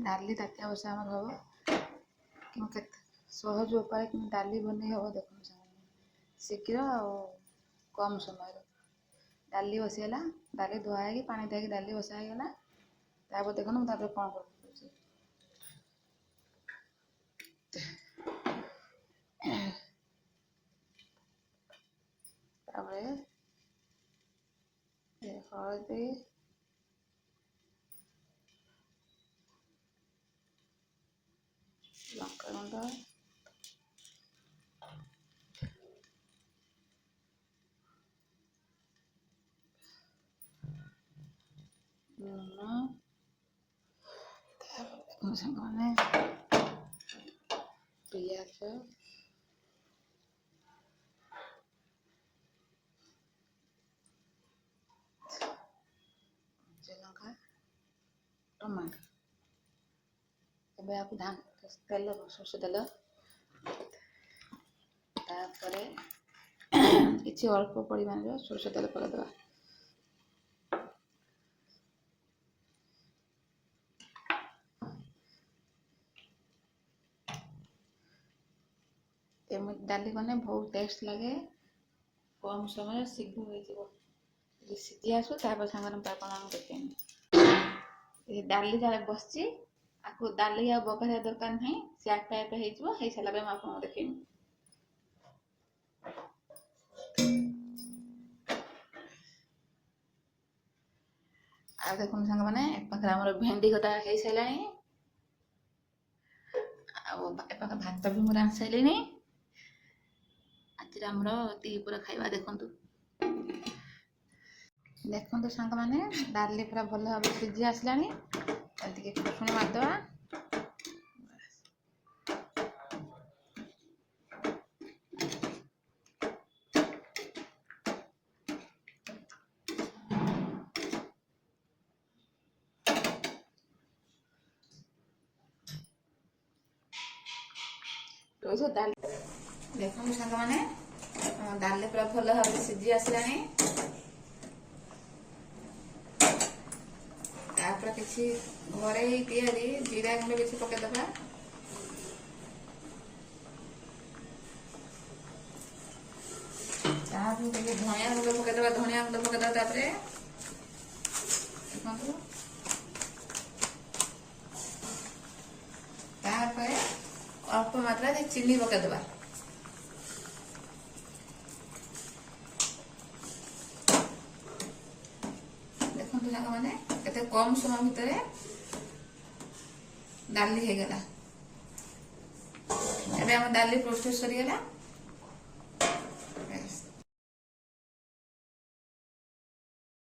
डाली तातिया बसा आमर हम कि सहज उपाय कि डाली बन हम देख शीघ्र कम समय डाली बसीगला डाली धुआई पानी देके डाली बसाईगला देखो मुझे कौन कर हलदी लंका गुंड लुण मैंने पियाज लंका टमाटो अब धान तेल सरष तेल किसी अल्प परिमाण सरष तेल पकईदे डाली बने बहुत टेस्ट लगे कम समय शीघ्र हो सीझी आसू सागर देखें डाली जहाँ बस आपको डाली आ बघार दरकार ना सी आपे आपे हो सारा आपको देखें आ देखो सांग मैंने पाखे आम भेंडी कटा हो सारा आपाखे भात भी मुझे आनी सारे आज दीपर खाଇବା देखु देखो सांग मैंने डाली पूरा भल भाव सीझी आसला खुशुणी मारदे देखो सांग मैंने डाली पूरा भल भाव सीझी आसला किसी घरे तैयारी जीरा गुंड किसी पकईदे धनिया गुंड पकईदे धनिया गुंड पकईदे अल्प मात्रा चीनी पकईदे देखो सांग मैंने केते कम समय भितर डाली हो गला एबे हम डाली प्रोसेस सरीगला